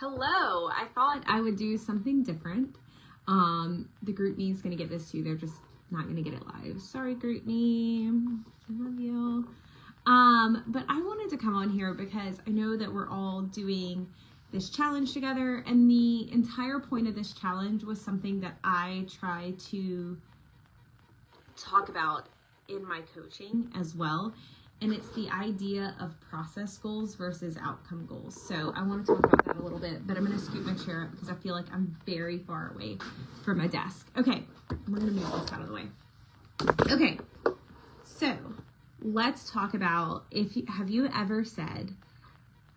Hello, I thought I would do something different. The group me is going to get this too. They're just not going to get it live. Sorry, group me. I love you. But I wanted to come on here because I know that we're all doing this challenge together, and the entire point of this challenge was something that I try to talk about in my coaching as well. And it's the idea of process goals versus outcome goals. So I want to talk about that a little bit, but I'm going to scoot my chair up because I feel like I'm very far away from my desk. Okay, we're going to move this out of the way. Okay, so let's talk about have you ever said,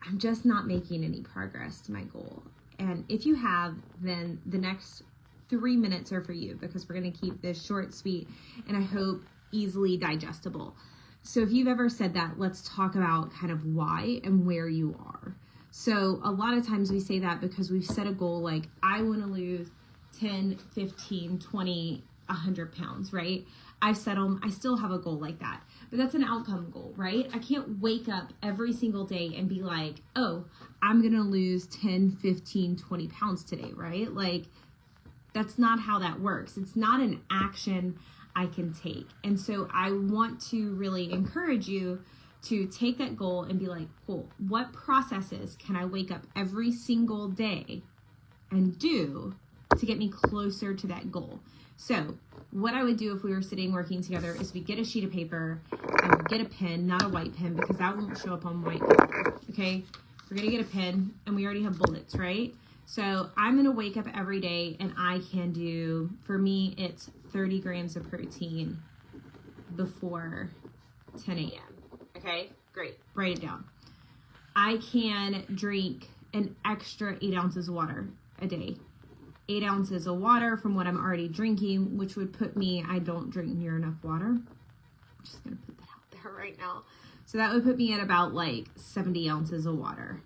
I'm just not making any progress to my goal? And if you have, then the next 3 minutes are for you, because we're going to keep this short, sweet, and I hope easily digestible. So if you've ever said that, let's talk about kind of why and where you are. So a lot of times we say that because we've set a goal like, I want to lose 10, 15, 20, 100 pounds, right? I've set them, I still have a goal like that, but that's an outcome goal, right? I can't wake up every single day and be like, oh, I'm going to lose 10, 15, 20 pounds today, right? Like, that's not how that works. It's not an action I can take. And so I want to really encourage you to take that goal and be like, cool, what processes can I wake up every single day and do to get me closer to that goal? So what I would do if we were sitting working together is we get a sheet of paper and we get a pen, not a white pen, because that won't show up on white paper. Okay, we're gonna get a pen, and we already have bullets, right? So I'm going to wake up every day and I can do, for me, it's 30 grams of protein before 10 a.m. Okay, great. Write it down. I can drink an extra 8 ounces of water a day. 8 ounces of water from what I'm already drinking, which would put me, I don't drink near enough water. I'm just going to put that out there right now. So that would put me at about like 70 ounces of water.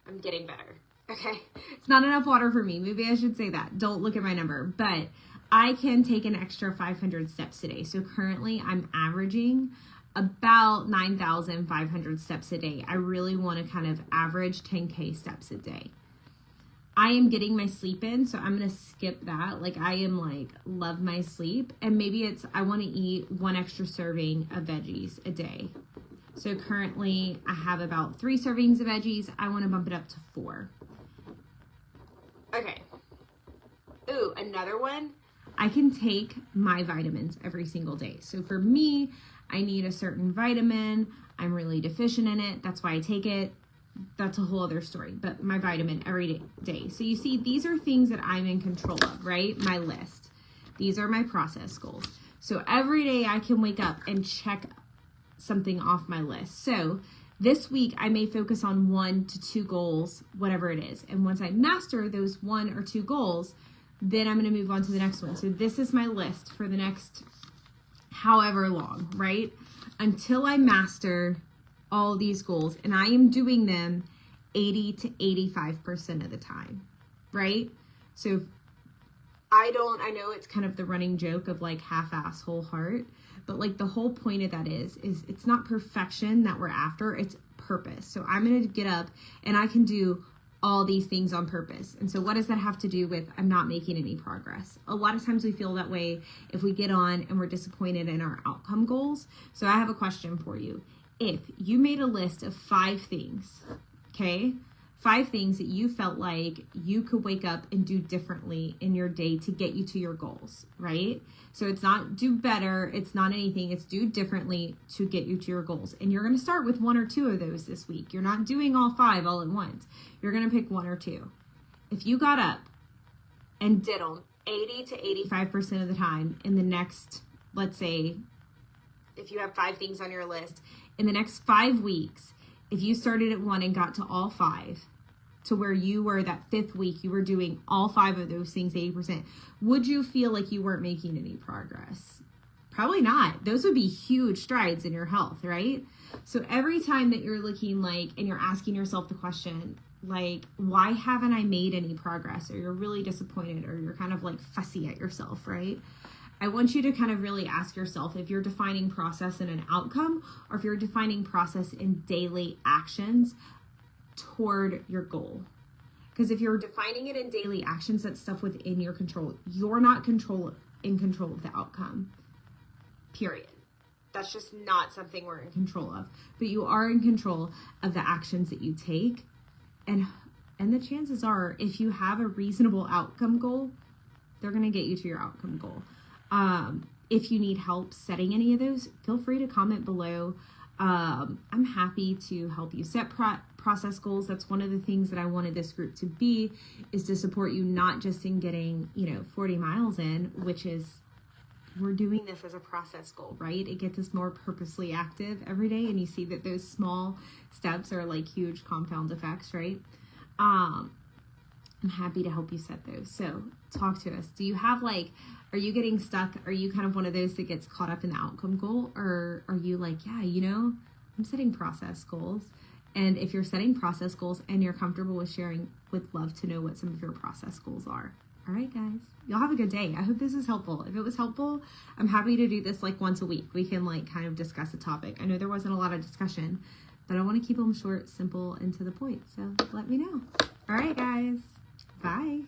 I'm getting better. Okay. It's not enough water for me. Maybe I should say that. Don't look at my number, but I can take an extra 500 steps a day. So currently I'm averaging about 9,500 steps a day. I really want to kind of average 10K steps a day. I am getting my sleep in, so I'm going to skip that. Like, I am like, love my sleep. And maybe it's, I want to eat 1 extra serving of veggies a day. So currently I have about 3 servings of veggies. I want to bump it up to 4. Okay. Ooh, another one. I can take my vitamins every single day. So for me, I need a certain vitamin. I'm really deficient in it. That's why I take it. That's a whole other story, but my vitamin every day. So you see, these are things that I'm in control of, right? My list. These are my process goals. So every day I can wake up and check something off my list. So this week I may focus on 1 to 2 goals, whatever it is. And once I master those 1 or 2 goals, then I'm going to move on to the next one. So this is my list for the next however long, right? Until I master all these goals, and I am doing them 80 to 85% of the time, right? So I know it's kind of the running joke of like half-ass whole heart, but like the whole point of that is it's not perfection that we're after, it's purpose. So I'm going to get up and I can do all these things on purpose. And so what does that have to do with I'm not making any progress? A lot of times we feel that way if we get on and we're disappointed in our outcome goals. So I have a question for you. If you made a list of 5 things, okay, 5 things that you felt like you could wake up and do differently in your day to get you to your goals, right? So it's not do better, it's not anything, it's do differently to get you to your goals. And you're going to start with 1 or 2 of those this week. You're not doing all 5 all at once. You're going to pick 1 or 2. If you got up and did them 80 to 85% of the time in the next, let's say, if you have 5 things on your list, in the next 5 weeks, if you started at 1 and got to all 5, to where you were that 5th week, you were doing all 5 of those things 80%, would you feel like you weren't making any progress? Probably not. Those would be huge strides in your health, right? So every time that you're looking like, and you're asking yourself the question, like, why haven't I made any progress? Or you're really disappointed, or you're kind of like fussy at yourself, right? I want you to kind of really ask yourself if you're defining process in an outcome, or if you're defining process in daily actions toward your goal. Because if you're defining it in daily actions, that's stuff within your control. You're not in control of the outcome, period. That's just not something we're in control of. But you are in control of the actions that you take. And the chances are, if you have a reasonable outcome goal, they're going to get you to your outcome goal. If you need help setting any of those, feel free to comment below. I'm happy to help you set process goals. That's one of the things that I wanted this group to be, is to support you not just in getting, 40 miles in, which is, we're doing this as a process goal, right? It gets us more purposely active every day. And you see that those small steps are like huge compound effects, right? I'm happy to help you set those. So talk to us. Do you have are you getting stuck? Are you kind of one of those that gets caught up in the outcome goal? Or are you like, yeah, I'm setting process goals. And if you're setting process goals and you're comfortable with sharing, would love to know what some of your process goals are. All right, guys, y'all have a good day. I hope this is helpful. If it was helpful, I'm happy to do this once a week. We can kind of discuss a topic. I know there wasn't a lot of discussion, but I want to keep them short, simple, and to the point. So let me know. All right, guys. Bye.